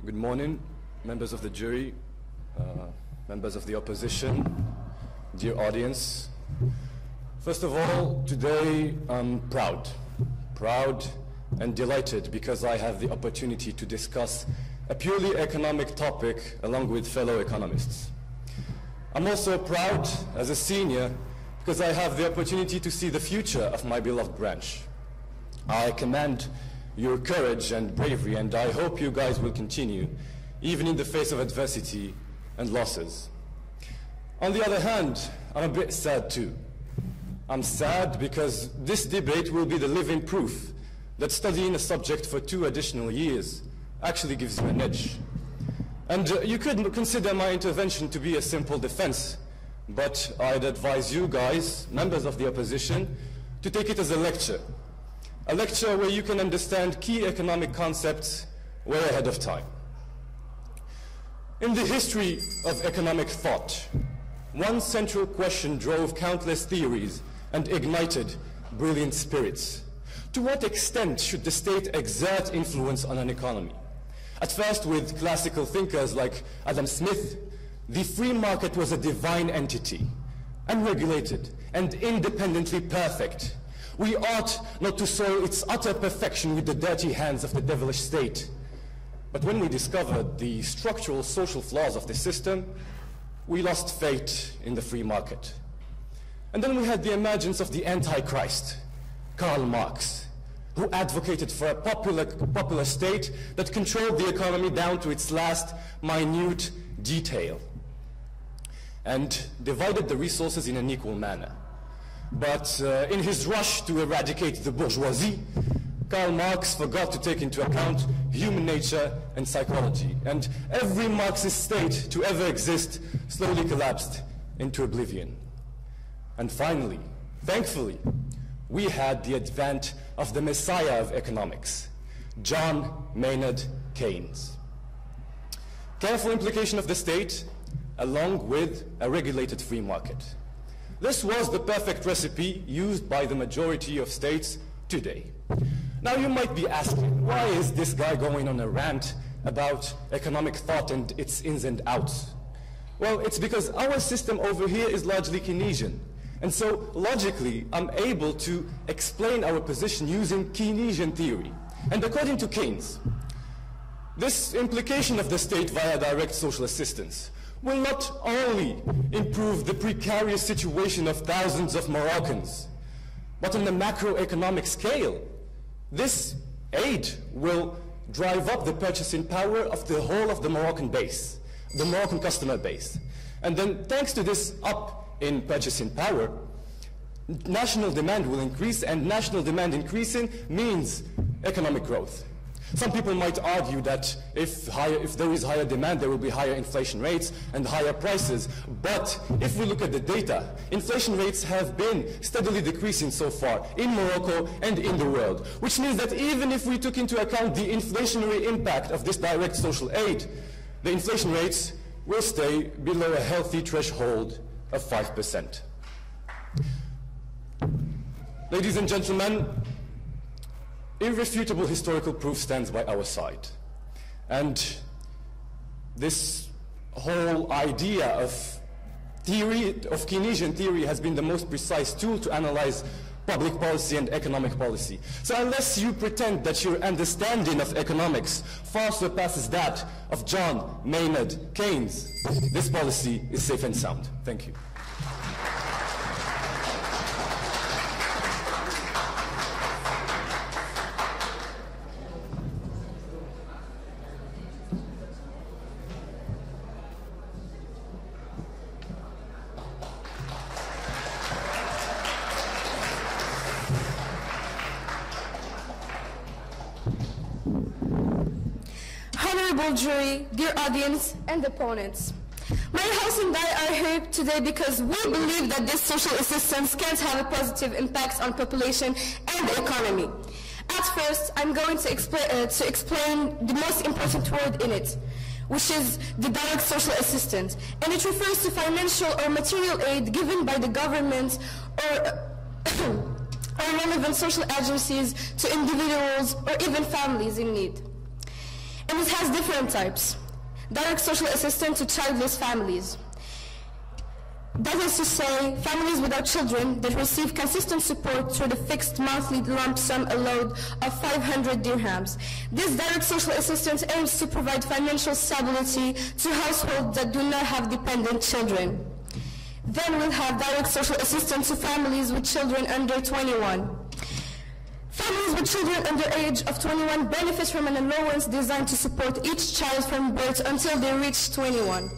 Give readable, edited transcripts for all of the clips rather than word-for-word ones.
Good morning, members of the jury, members of the opposition, dear audience. First of all, today I'm proud and delighted because I have the opportunity to discuss a purely economic topic along with fellow economists. I'm also proud as a senior because I have the opportunity to see the future of my beloved branch. I commend your courage and bravery, and I hope you guys will continue, even in the face of adversity and losses. On the other hand, I'm a bit sad too. I'm sad because this debate will be the living proof that studying a subject for 2 additional years actually gives you an edge. And you could consider my intervention to be a simple defense, but I'd advise you guys, members of the opposition, to take it as a lecture where you can understand key economic concepts way ahead of time. In the history of economic thought, one central question drove countless theories and ignited brilliant spirits. To what extent should the state exert influence on an economy? At first, with classical thinkers like Adam Smith, the free market was a divine entity, unregulated and independently perfect. We ought not to soil its utter perfection with the dirty hands of the devilish state. But when we discovered the structural social flaws of the system, we lost faith in the free market. And then we had the emergence of the Antichrist, Karl Marx, who advocated for a popular state that controlled the economy down to its last minute detail and divided the resources in an equal manner. But in his rush to eradicate the bourgeoisie, Karl Marx forgot to take into account human nature and psychology. And every Marxist state to ever exist slowly collapsed into oblivion. And finally, thankfully, we had the advent of the Messiah of economics, John Maynard Keynes. Careful implication of the state, along with a regulated free market. This was the perfect recipe used by the majority of states today. Now you might be asking, why is this guy going on a rant about economic thought and its ins and outs? Well, it's because our system over here is largely Keynesian. And so, logically, I'm able to explain our position using Keynesian theory. And according to Keynes, this implication of the state via direct social assistance will not only improve the precarious situation of thousands of Moroccans, but on the macroeconomic scale, this aid will drive up the purchasing power of the whole of the Moroccan base, the Moroccan customer base. And then, thanks to this up in purchasing power, national demand will increase, and national demand increasing means economic growth. Some people might argue that if there is higher demand, there will be higher inflation rates and higher prices. But if we look at the data, inflation rates have been steadily decreasing so far in Morocco and in the world, which means that even if we took into account the inflationary impact of this direct social aid, the inflation rates will stay below a healthy threshold of 5%. Ladies and gentlemen, irrefutable historical proof stands by our side. And this whole idea of Keynesian theory has been the most precise tool to analyze public policy and economic policy. So unless you pretend that your understanding of economics far surpasses that of John Maynard Keynes, this policy is safe and sound. Thank you. Honorable jury, dear audience, and opponents. My house and I are here today because we believe that this social assistance can have a positive impact on population and the economy. At first, I'm going to explain the most important word in it, which is the direct social assistance. And it refers to financial or material aid given by the government or relevant social agencies to individuals or even families in need. And it has different types. Direct social assistance to childless families. That is to say, families without children that receive consistent support through the fixed monthly lump sum allowed of 500 dirhams. This direct social assistance aims to provide financial stability to households that do not have dependent children. Then we'll have direct social assistance to families with children under 21. Families with children under the age of 21 benefit from an allowance designed to support each child from birth until they reach 21.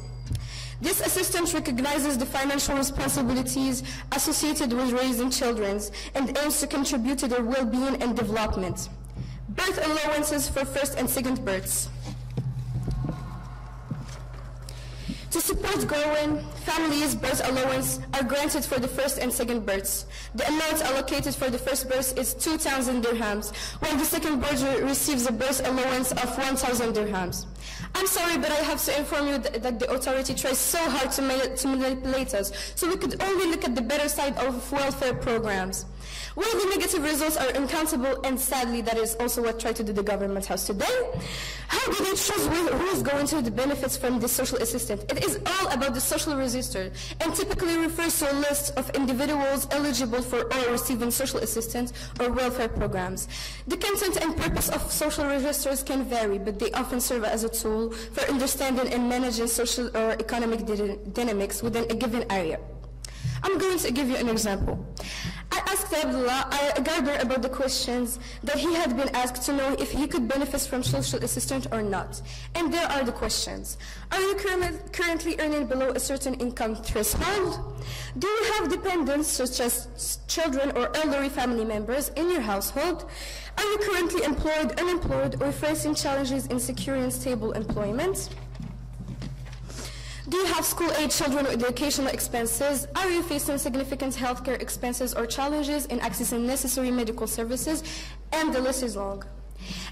This assistance recognizes the financial responsibilities associated with raising children and aims to contribute to their well-being and development. Birth allowances for first and second births. To support growing families, birth allowance are granted for the first and second births. The amount allocated for the first birth is 2,000 dirhams, while the second birth receives a birth allowance of 1,000 dirhams. I'm sorry, but I have to inform you that the authority tries so hard to manipulate us, so we could only look at the better side of welfare programs. Well, the negative results are uncountable, and sadly, that is also what tried to do the government house today. How do they choose who is going to the benefits from this social assistance? It is all about the social register, and typically refers to a list of individuals eligible for or receiving social assistance or welfare programs. The content and purpose of social registers can vary, but they often serve as a tool for understanding and managing social or economic dynamics within a given area. I'm going to give you an example. I asked Abdullah Garber about the questions that he had been asked to know if he could benefit from social assistance or not. And there are the questions. Are you currently earning below a certain income threshold? Do you have dependents such as children or elderly family members in your household? Are you currently employed, unemployed, or facing challenges in securing stable employment? Do you have school-age children with educational expenses? Are you facing significant healthcare expenses or challenges in accessing necessary medical services? And the list is long.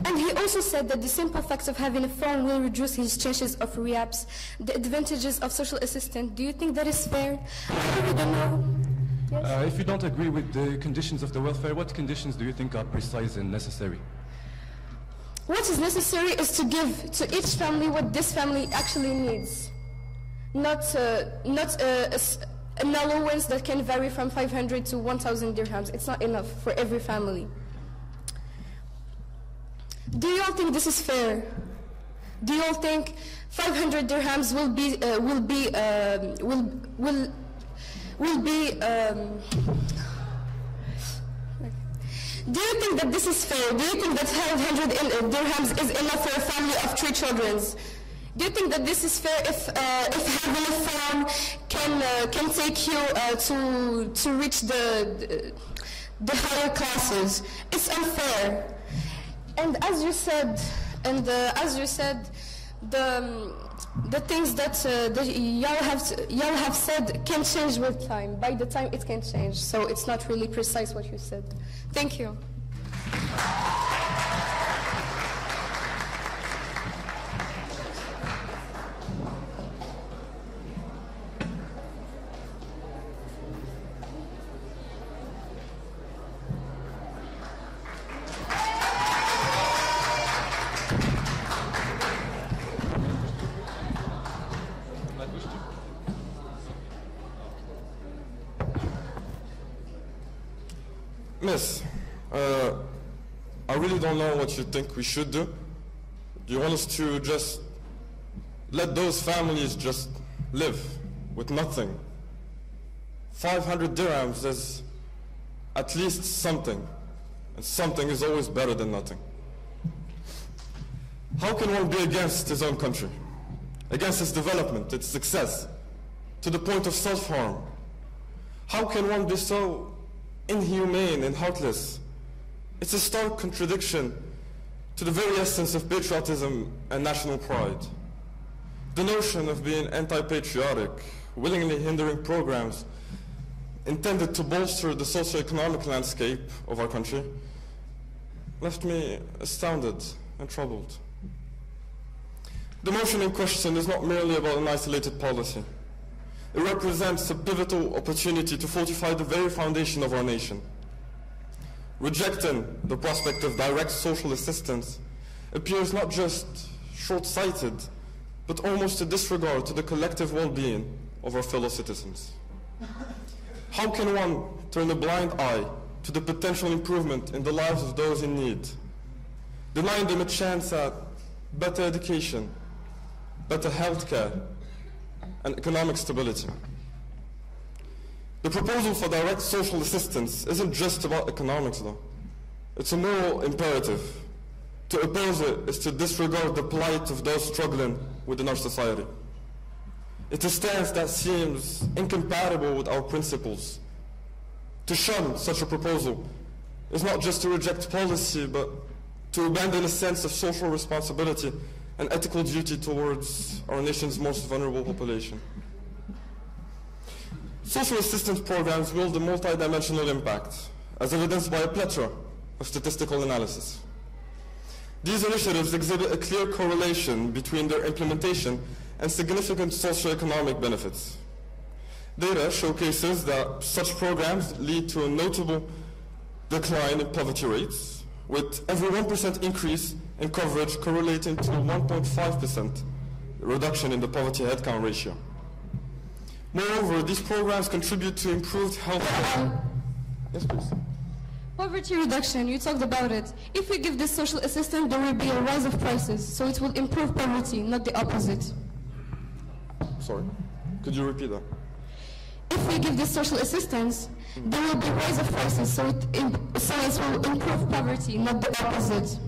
And he also said that the simple fact of having a phone will reduce his chances of relapse. The advantages of social assistance, do you think that is fair? I really don't know. Yes? If you don't agree with the conditions of the welfare, what conditions do you think are precise and necessary? What is necessary is to give to each family what this family actually needs. Not an allowance that can vary from 500 to 1,000 dirhams. It's not enough for every family. Do you all think this is fair? Do you all think 500 dirhams will be do you think that this is fair? Do you think that 500 dirhams is enough for a family of 3 children? Do you think that this is fair if having a phone can take you to reach the higher classes? It's unfair. And as you said, the things that y'all have said can change with time. By the time it can change, so it's not really precise what you said. Thank you. Miss, I really don't know what you think we should do. Do you want us to just let those families just live with nothing? 500 dirhams is at least something, and something is always better than nothing. How can one be against his own country, against its development, its success, to the point of self-harm? How can one be so inhumane and heartless? It's a stark contradiction to the very essence of patriotism and national pride. The notion of being anti-patriotic, willingly hindering programs intended to bolster the socio-economic landscape of our country, left me astounded and troubled. The motion in question is not merely about an isolated policy. It represents a pivotal opportunity to fortify the very foundation of our nation. Rejecting the prospect of direct social assistance appears not just short-sighted, but almost a disregard to the collective well-being of our fellow citizens. How can one turn a blind eye to the potential improvement in the lives of those in need, denying them a chance at better education, better health care, and economic stability? The proposal for direct social assistance isn't just about economics, though. It's a moral imperative. To oppose it is to disregard the plight of those struggling within our society. It's a stance that seems incompatible with our principles. To shun such a proposal is not just to reject policy, but to abandon a sense of social responsibility and ethical duty towards our nation's most vulnerable population. Social assistance programs wield a multidimensional impact, as evidenced by a plethora of statistical analysis. These initiatives exhibit a clear correlation between their implementation and significant socioeconomic benefits. Data showcases that such programs lead to a notable decline in poverty rates, with every 1% increase in coverage correlating to a 1.5% reduction in the poverty headcount ratio. Moreover, these programs contribute to improved health care. Yes, please. Poverty reduction, you talked about it. If we give this social assistance, there will be a rise of prices, so it will improve poverty, not the opposite. Sorry, could you repeat that? If we give this social assistance, there will be a rise of prices, so it will improve poverty, not the opposite.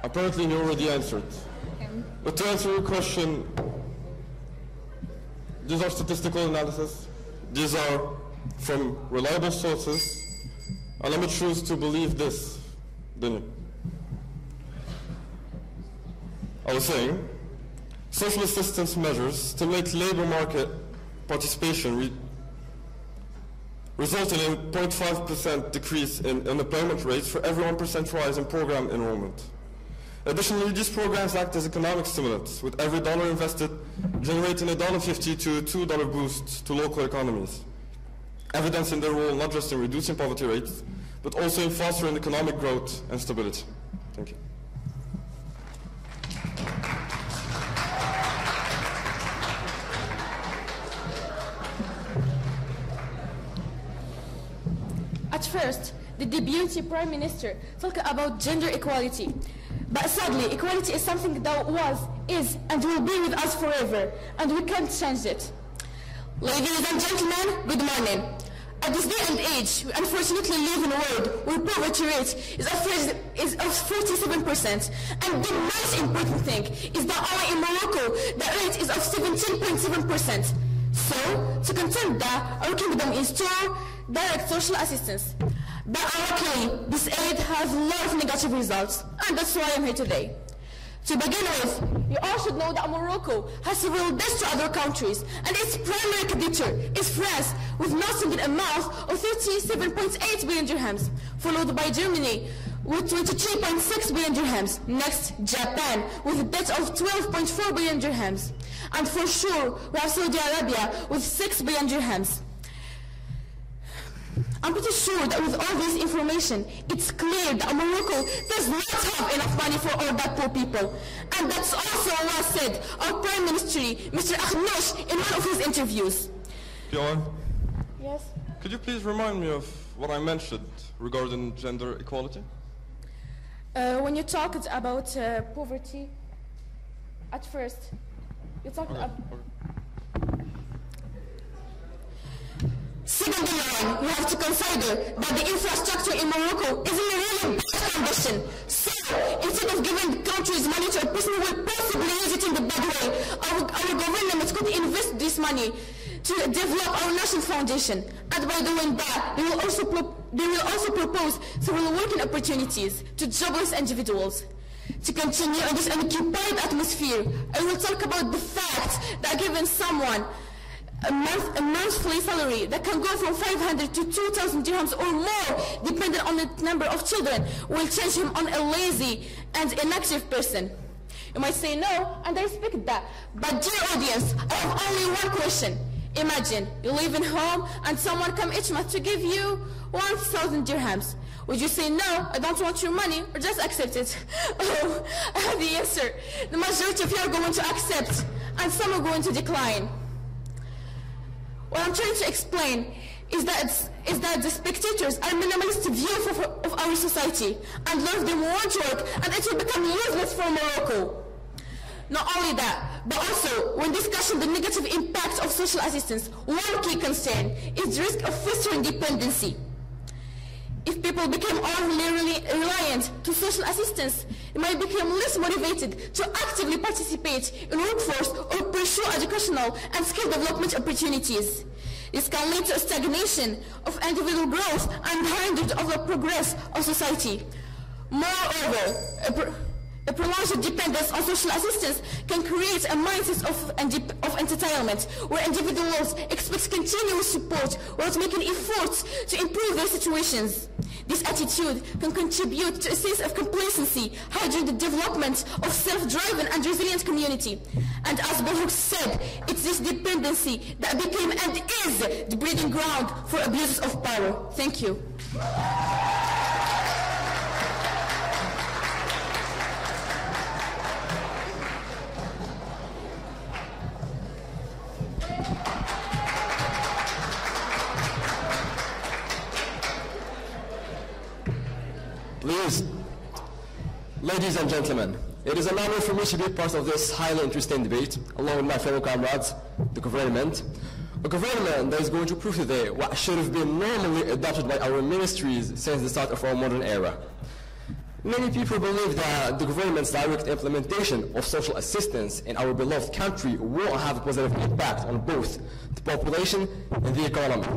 Apparently you already answered. Okay. But to answer your question, these are statistical analysis. These are from reliable sources, and let me choose to believe this, didn't you? I was saying, social assistance measures stimulate labor market participation, resulting in a 0.5% decrease in unemployment rates for every 1% rise in program enrollment. Additionally, these programs act as economic stimulants, with every dollar invested generating a $1.50 to $2 boost to local economies, evidencing their role not just in reducing poverty rates, but also in fostering economic growth and stability. Thank you. At first, the Deputy Prime Minister talked about gender equality. But sadly, equality is something that was, is, and will be with us forever, and we can't change it. Ladies and gentlemen, good morning. At this day and age, we unfortunately live in a world where poverty rate is of 47%, and the most important thing is that only in Morocco, the rate is of 17.7%. So, to contend that, our kingdom is to direct social assistance. But luckily, this aid has a lot of negative results, and that's why I'm here today. To begin with, you all should know that Morocco has several debts to other countries, and its primary creditor is France, with nothing in amount of 37.8 billion dirhams, followed by Germany with 23.6 billion dirhams. Next, Japan, with a debt of 12.4 billion dirhams. And for sure, we have Saudi Arabia with 6 billion dirhams. I'm pretty sure that with all this information, it's clear that Morocco does not have enough money for all that poor people. And that's also what said our Prime Minister, Mr. Akhnosh, in one of his interviews. Johan? Yes? Could you please remind me of what I mentioned regarding gender equality? When you talked about poverty, at first, you talked about... Second in line, we have to consider that the infrastructure in Morocco is in a really bad condition. So, instead of giving countries money to a person who will possibly use it in the bad way, our government could invest this money to develop our national foundation. And by doing that, they will also propose several working opportunities to jobless individuals. To continue in this unoccupied atmosphere, I will talk about the fact that giving someone a monthly salary that can go from 500 to 2,000 dirhams or more, depending on the number of children, will change him on a lazy and inactive person. You might say no, and I respect that. But dear audience, I have only one question. Imagine you live in home and someone come each month to give you 1,000 dirhams. Would you say, no, I don't want your money, or just accept it? Oh, I have the answer. The majority of you are going to accept, and some are going to decline. What I'm trying to explain is that the spectators are minimalist view of our society, and love them won't work, and it will become useless for Morocco. Not only that, but also when discussing the negative impact of social assistance, one key concern is the risk of fostering dependency. If people become overly reliant to social assistance, they might become less motivated to actively participate in workforce or pursue educational and skill development opportunities. This can lead to a stagnation of individual growth and hinder the overall progress of society. Moreover, a prolonged dependence on social assistance can create a mindset of entitlement, where individuals expect continuous support without making efforts to improve their situations. This attitude can contribute to a sense of complacency, hindering the development of self-driven and resilient community. And as Bohuk said, it's this dependency that became and is the breeding ground for abuses of power. Thank you. Please, ladies and gentlemen, it is an honor for me to be part of this highly interesting debate, along with my fellow comrades, the government. A government that is going to prove today what should have been normally adopted by our ministries since the start of our modern era. Many people believe that the government's direct implementation of social assistance in our beloved country won't have a positive impact on both the population and the economy.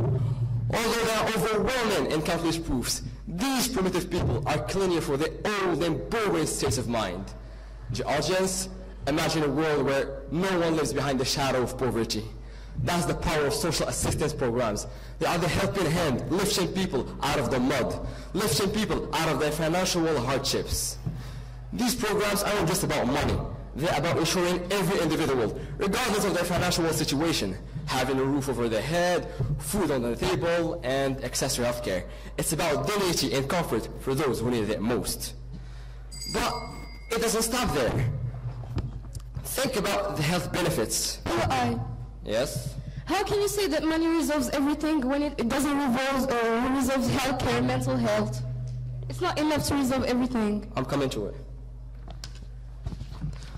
Although there are overwhelming and countless proofs, these primitive people are clinging for their old and boring states of mind. The audience, imagine a world where no one lives behind the shadow of poverty. That's the power of social assistance programs. They are the helping hand, lifting people out of the mud, lifting people out of their financial hardships. These programs aren't just about money. They're about ensuring every individual, regardless of their financial situation, having a roof over their head, food on the table, and access to healthcare. It's about dignity and comfort for those who need it most. But it doesn't stop there. Think about the health benefits. Yes? How can you say that money resolves everything when it doesn't resolve healthcare, mental health? It's not enough to resolve everything. I'm coming to it.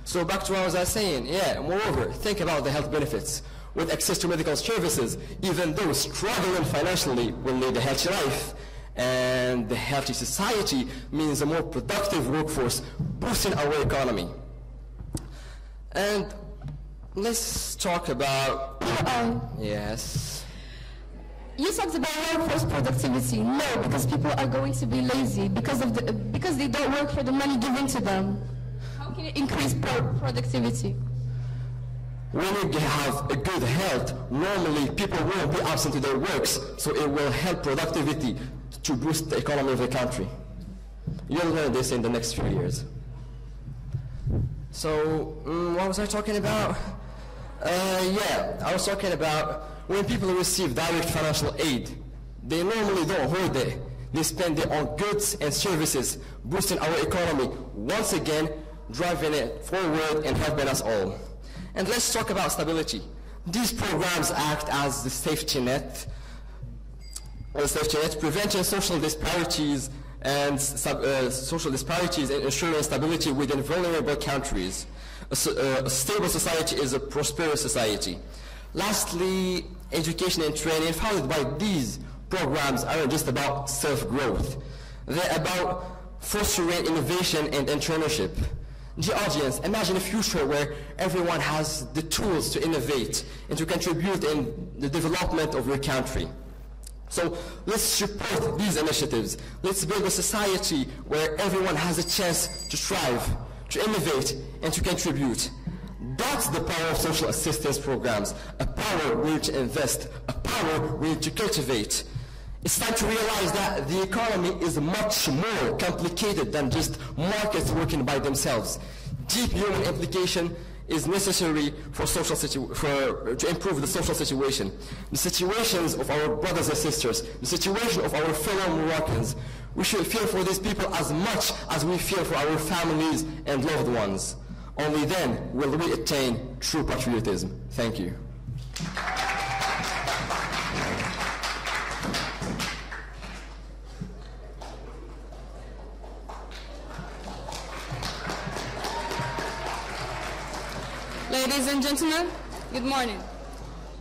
So back to what I was saying, moreover, think about the health benefits. With access to medical services, even those struggling financially will lead a healthy life. And the healthy society means a more productive workforce, boosting our economy. And let's talk about... Yes? You talked about workforce productivity. No, because people are going to be lazy because they don't work for the money given to them. How can it increase productivity? When you have a good health, normally people won't be absent to their works, so it will help productivity to boost the economy of the country. You'll learn this in the next few years. So, what was I talking about? I was talking about when people receive direct financial aid, they normally don't hoard it. They spend it on goods and services, boosting our economy, once again, driving it forward and helping us all. And let's talk about stability. These programs act as the safety net, preventing social disparities and ensuring stability within vulnerable countries. A stable society is a prosperous society. Lastly, education and training founded by these programs aren't just about self-growth. They're about fostering innovation and entrepreneurship. The audience, imagine a future where everyone has the tools to innovate and to contribute in the development of your country. So let's support these initiatives. Let's build a society where everyone has a chance to strive, to innovate, and to contribute. That's the power of social assistance programs, a power we need to invest, a power we need to cultivate. It's time to realize that the economy is much more complicated than just markets working by themselves. Deep human implication is necessary for to improve the social situation. The situations of our brothers and sisters, the situation of our fellow Moroccans. We should feel for these people as much as we feel for our families and loved ones. Only then will we attain true patriotism. Thank you. Ladies and gentlemen, good morning.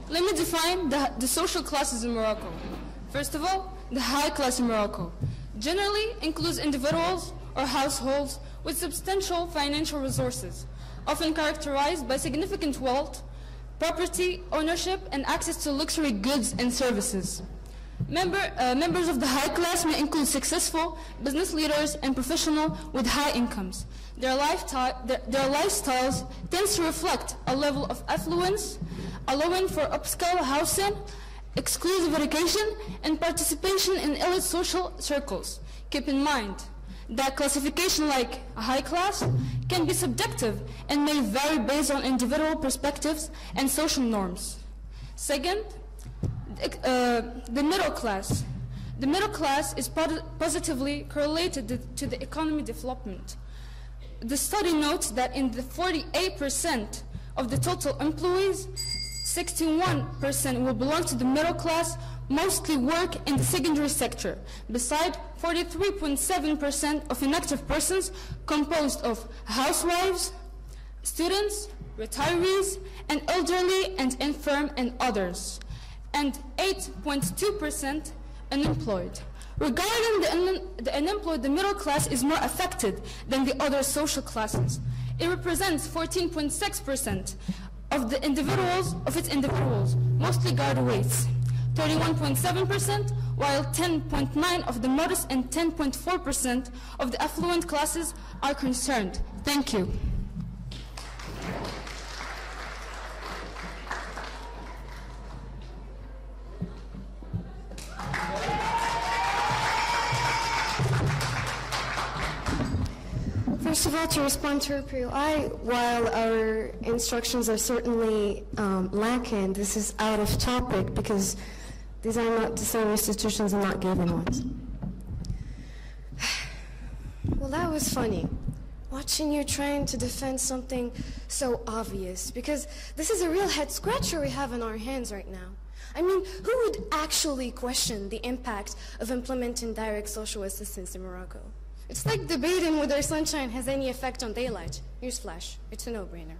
Let me define the social classes in Morocco. First of all, the high class in Morocco generally includes individuals or households with substantial financial resources, often characterized by significant wealth, property ownership, and access to luxury goods and services. Members of the high class may include successful business leaders and professionals with high incomes. Their lifestyles tend to reflect a level of affluence, allowing for upscale housing, exclusive education, and participation in elite social circles. Keep in mind that classification like a high class can be subjective and may vary based on individual perspectives and social norms. Second, the middle class. The middle class is positively correlated to the economy development. The study notes that in the 48% of the total employees, 61% will belong to the middle class, mostly work in the secondary sector, beside 43.7% of inactive persons composed of housewives, students, retirees, and elderly and infirm and others, and 8.2% unemployed. Regarding the unemployed, the middle class is more affected than the other social classes. It represents 14.6% of its individuals, mostly graduates, 31.7%, while 10.9% of the modest and 10.4% of the affluent classes are concerned. Thank you. First of all, to respond to her POI, while our instructions are certainly lacking, this is out of topic because these are not the same institutions and not given ones. Well, that was funny. Watching you trying to defend something so obvious, because this is a real head scratcher we have in our hands right now. I mean, who would actually question the impact of implementing direct social assistance in Morocco? It's like debating whether sunshine has any effect on daylight. Newsflash, it's a no-brainer.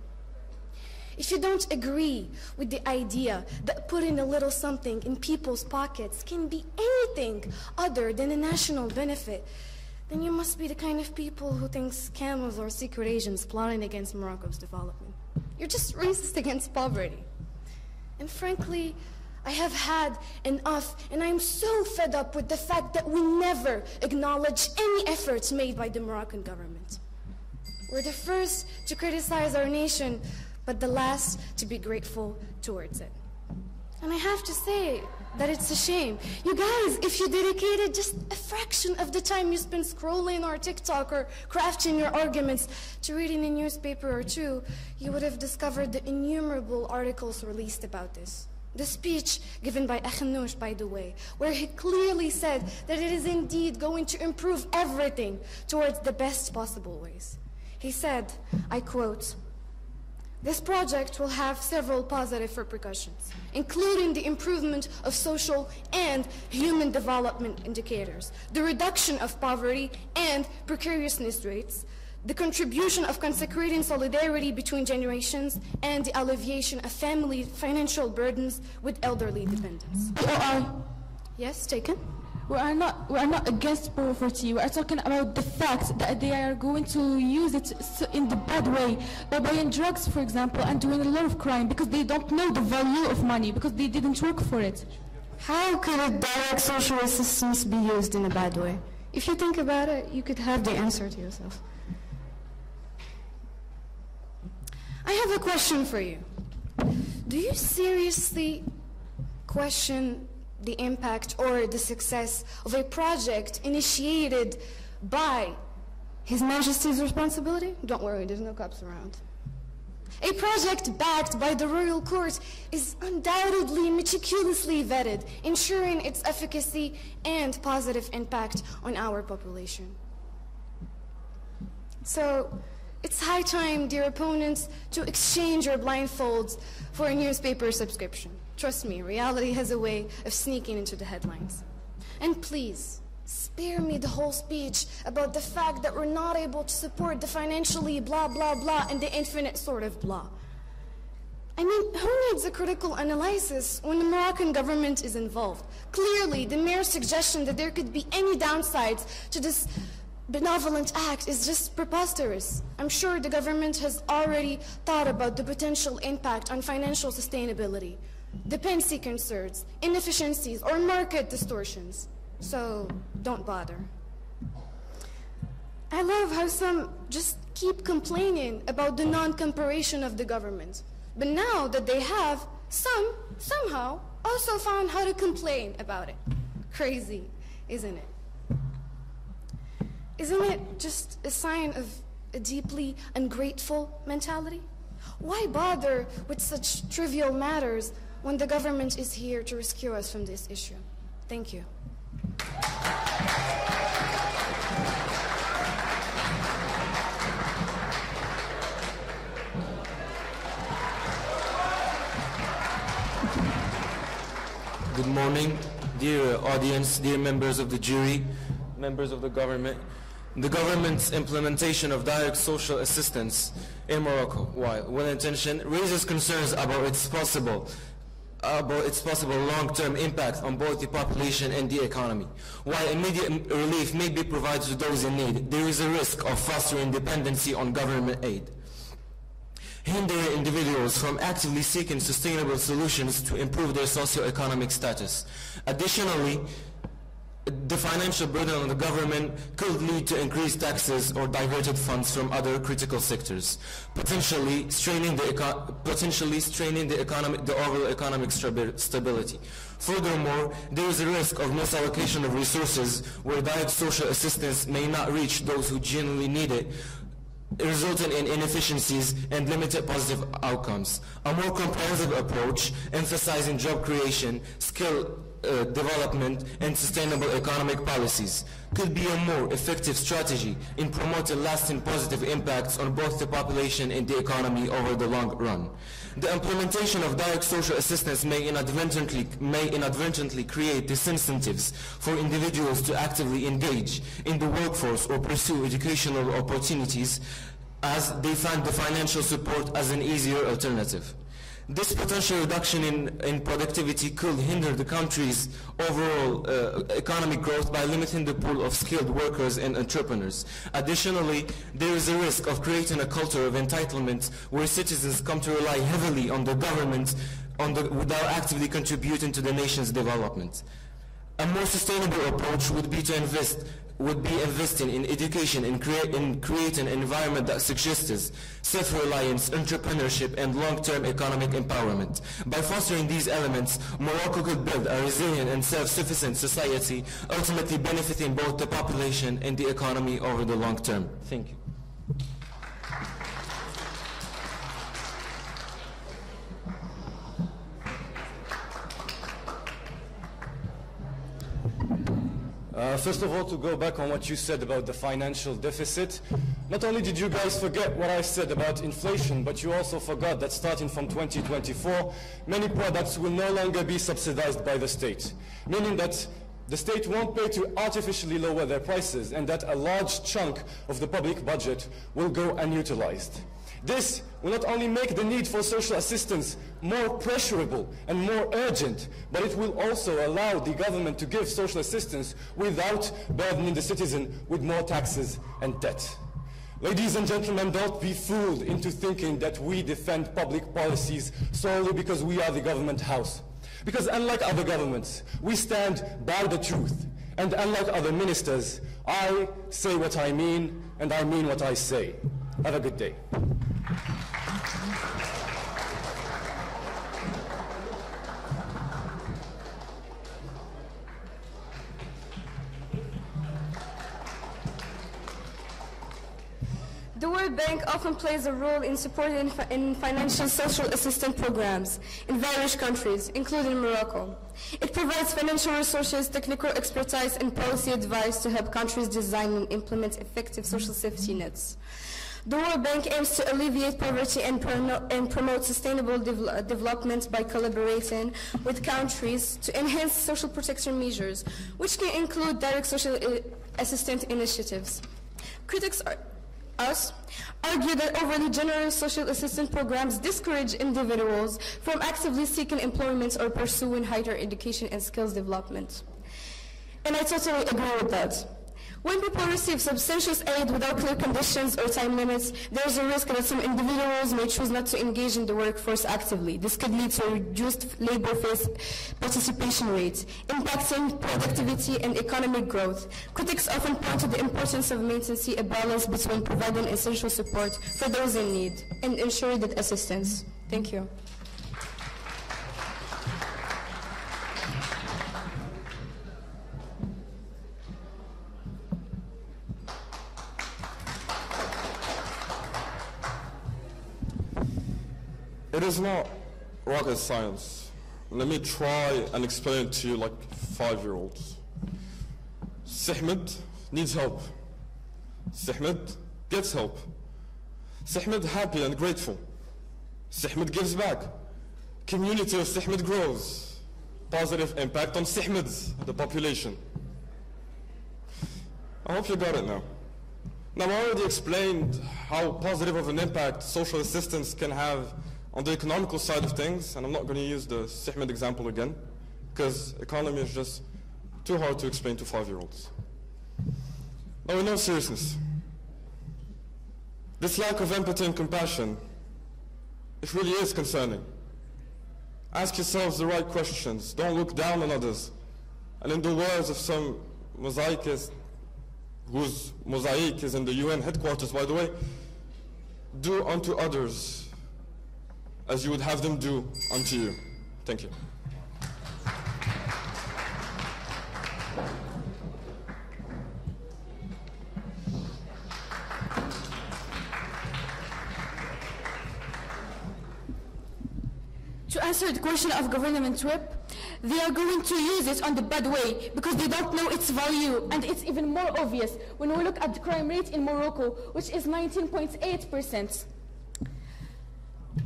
If you don't agree with the idea that putting a little something in people's pockets can be anything other than a national benefit, then you must be the kind of people who thinks camels are secret agents plotting against Morocco's development. You're just racist against poverty. And frankly, I have had enough, and I'm so fed up with the fact that we never acknowledge any efforts made by the Moroccan government. We're the first to criticize our nation, but the last to be grateful towards it. And I have to say that it's a shame. You guys, if you dedicated just a fraction of the time you spend scrolling or TikTok or crafting your arguments to reading a newspaper or two, you would have discovered the innumerable articles released about this. The speech given by Akhnouch, by the way, where he clearly said that it is indeed going to improve everything towards the best possible ways. He said, I quote, "This project will have several positive repercussions, including the improvement of social and human development indicators, the reduction of poverty and precariousness rates, the contribution of consecrating solidarity between generations, and the alleviation of family financial burdens with elderly dependents." Yes, taken? We are not against poverty. We are talking about the fact that they are going to use it in the bad way by buying drugs, for example, and doing a lot of crime because they don't know the value of money because they didn't work for it. How could a direct social assistance be used in a bad way? If you think about it, you could have the answer to yourself. I have a question for you. Do you seriously question the impact or the success of a project initiated by His Majesty's responsibility? Don't worry, there's no cops around. A project backed by the royal court is undoubtedly meticulously vetted, ensuring its efficacy and positive impact on our population. So, it's high time, dear opponents, to exchange your blindfolds for a newspaper subscription. Trust me, reality has a way of sneaking into the headlines. And please, spare me the whole speech about the fact that we're not able to support the financially blah, blah, blah, and the infinite sort of blah. I mean, who needs a critical analysis when the Moroccan government is involved? Clearly, the mere suggestion that there could be any downsides to this benevolent act is just preposterous. I'm sure the government has already thought about the potential impact on financial sustainability, dependency concerns, inefficiencies, or market distortions. So, don't bother. I love how some just keep complaining about the non-comparation of the government. But now that they have, some, somehow, also found how to complain about it. Crazy, isn't it? Isn't it just a sign of a deeply ungrateful mentality? Why bother with such trivial matters when the government is here to rescue us from this issue? Thank you. Good morning, dear audience, dear members of the jury, members of the government. The government's implementation of direct social assistance in Morocco, while well-intentioned, raises concerns about its possible long-term impact on both the population and the economy. While immediate relief may be provided to those in need, there is a risk of fostering dependency on government aid, hindering individuals from actively seeking sustainable solutions to improve their socio-economic status. Additionally, the financial burden on the government could lead to increased taxes or diverted funds from other critical sectors, potentially straining the overall economic stability. Furthermore, there is a risk of misallocation of resources where direct social assistance may not reach those who genuinely need it, resulting in inefficiencies and limited positive outcomes. A more comprehensive approach, emphasizing job creation, skill development, and sustainable economic policies, could be a more effective strategy in promoting lasting positive impacts on both the population and the economy over the long run. The implementation of direct social assistance may inadvertently create disincentives for individuals to actively engage in the workforce or pursue educational opportunities, as they find the financial support as an easier alternative. This potential reduction in productivity could hinder the country's overall economic growth by limiting the pool of skilled workers and entrepreneurs. Additionally, there is a risk of creating a culture of entitlement where citizens come to rely heavily on the government without actively contributing to the nation's development. A more sustainable approach would be investing in education and creating an environment that suggests self-reliance, entrepreneurship, and long-term economic empowerment. By fostering these elements, Morocco could build a resilient and self-sufficient society, ultimately benefiting both the population and the economy over the long term. Thank you. First of all, to go back on what you said about the financial deficit, not only did you guys forget what I said about inflation, but you also forgot that starting from 2024, many products will no longer be subsidized by the state, meaning that the state won't pay to artificially lower their prices, and that a large chunk of the public budget will go unutilized. This will not only make the need for social assistance more pressurable and more urgent, but it will also allow the government to give social assistance without burdening the citizen with more taxes and debt. Ladies and gentlemen, don't be fooled into thinking that we defend public policies solely because we are the government house. Because unlike other governments, we stand by the truth. And unlike other ministers, I say what I mean, and I mean what I say. Have a good day. The World Bank often plays a role in supporting in financial social assistance programs in various countries, including Morocco. It provides financial resources, technical expertise, and policy advice to help countries design and implement effective social safety nets. The World Bank aims to alleviate poverty and promote sustainable development by collaborating with countries to enhance social protection measures, which can include direct social assistance initiatives. Critics argue that overly generous social assistance programs discourage individuals from actively seeking employment or pursuing higher education and skills development. And I totally agree with that. When people receive substantial aid without clear conditions or time limits, there is a risk that some individuals may choose not to engage in the workforce actively. This could lead to a reduced labor force participation rates, impacting productivity and economic growth. Critics often point to the importance of maintaining a balance between providing essential support for those in need and ensuring that assistance. Thank you. It is not rocket science. Let me try and explain it to you like 5-year-olds. Sihmed needs help. Sihmed gets help. Sihmed happy and grateful. Sihmed gives back. Community of Sihmed grows. Positive impact on Sihmeds, the population. I hope you got it now. Now I already explained how positive of an impact social assistance can have on the economical side of things, and I'm not going to use the Sihmed example again, because economy is just too hard to explain to 5-year-olds. Now, in all seriousness, this lack of empathy and compassion, it really is concerning. Ask yourselves the right questions. Don't look down on others. And in the words of some mosaicists, whose mosaic is in the UN headquarters, by the way, do unto others as you would have them do unto you. Thank you. To answer the question of government whip, they are going to use it on the bad way because they don't know its value, and it's even more obvious when we look at the crime rate in Morocco, which is 19.8%.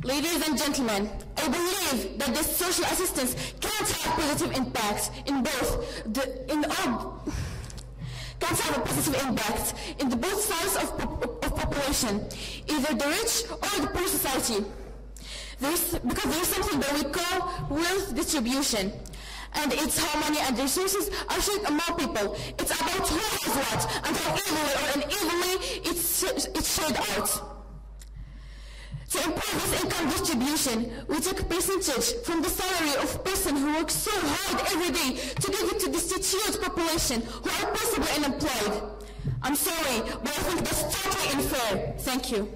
Ladies and gentlemen, I believe that this social assistance can't have positive impacts in both can't have a positive impact in the both sides of population, either the rich or the poor society. Because there is something that we call wealth distribution, and it's how money and resources are shared among people. It's about who has what and how evenly or unevenly it's shared out. To improve this income distribution, we take a percentage from the salary of a person who works so hard every day to give it to the destitute population who are possibly unemployed. I'm sorry, but I think that's totally unfair. Thank you.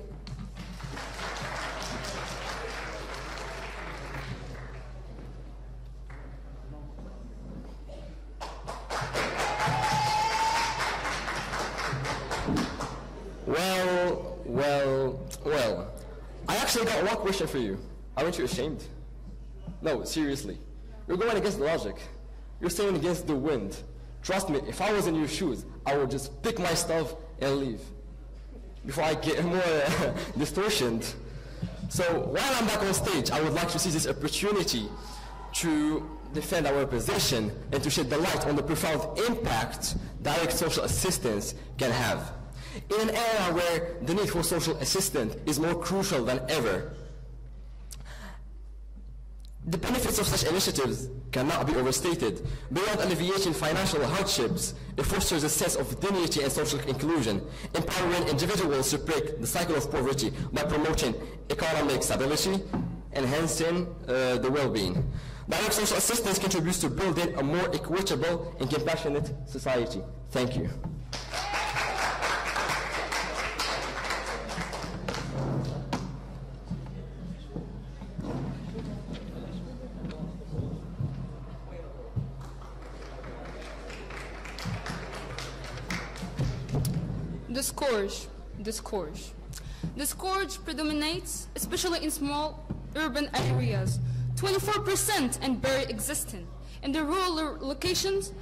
Well. I actually got one question for you. Aren't you ashamed? No, seriously. You're going against the logic. You're sailing against the wind. Trust me, if I was in your shoes, I would just pick my stuff and leave before I get more distortioned. So while I'm back on stage, I would like to seize this opportunity to defend our position and to shed the light on the profound impact direct social assistance can have. In an era where the need for social assistance is more crucial than ever, the benefits of such initiatives cannot be overstated. Beyond alleviating financial hardships, it fosters a sense of dignity and social inclusion, empowering individuals to break the cycle of poverty by promoting economic stability, enhancing the well-being. Direct social assistance contributes to building a more equitable and compassionate society. Thank you. Discourse. The scourge predominates, especially in small urban areas, 24% and very existent. In the rural locations,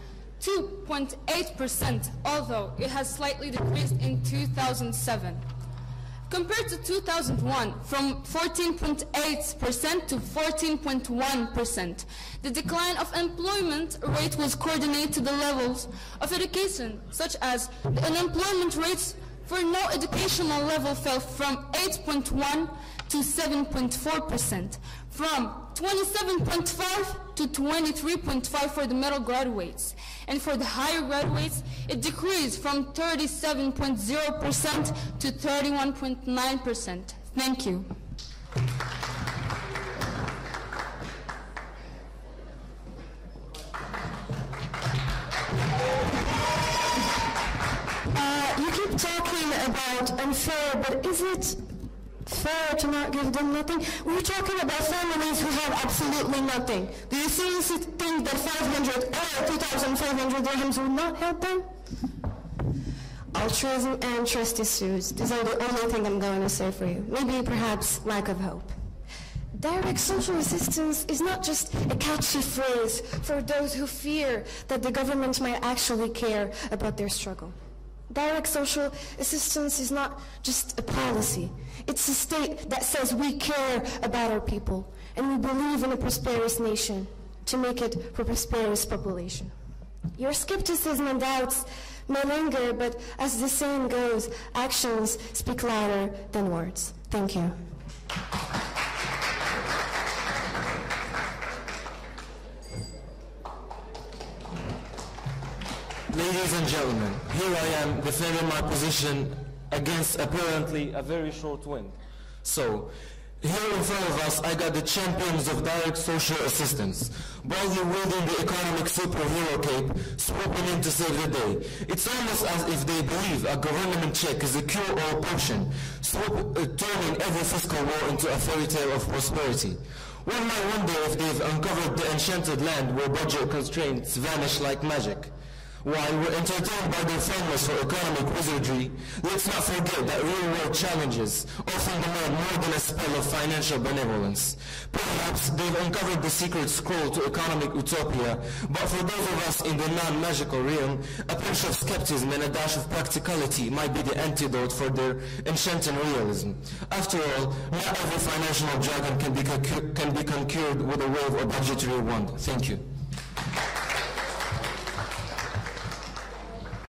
2.8%, although it has slightly decreased in 2007. Compared to 2001, from 14.8% to 14.1%. The decline of employment rate was coordinated to the levels of education, such as the unemployment rates for no educational level fell from 8.1 to 7.4%, from 27.5 to 23.5 for the middle graduates. And for the higher graduates, it decreased from 37.0% to 31.9%. Thank you. You keep talking about unfair, but is it fair to not give them nothing? We're talking about families who have absolutely nothing. Do you seriously think that 500 or 2,500 dirhams will not help them? Altruism and trust issues. These are the only thing I'm going to say for you. Maybe perhaps lack of hope. Direct social assistance is not just a catchy phrase for those who fear that the government might actually care about their struggle. Direct social assistance is not just a policy. It's a state that says we care about our people and we believe in a prosperous nation to make it for a prosperous population. Your skepticism and doubts may linger, but as the saying goes, actions speak louder than words. Thank you. Ladies and gentlemen, here I am defending my position against apparently a very short wind. So, here in front of us, I got the champions of direct social assistance, boldly wielding the economic superhero cape, swooping in to save the day. It's almost as if they believe a government check is a cure-all potion, turning every fiscal war into a fairy tale of prosperity. One might wonder if they've uncovered the enchanted land where budget constraints vanish like magic. While we're entertained by their fondness for economic wizardry, let's not forget that real-world challenges often demand more than a spell of financial benevolence. Perhaps they've uncovered the secret scroll to economic utopia, but for those of us in the non-magical realm, a pinch of skepticism and a dash of practicality might be the antidote for their enchanting realism. After all, not every financial jargon can be conquered with a wave or budgetary wand. Thank you.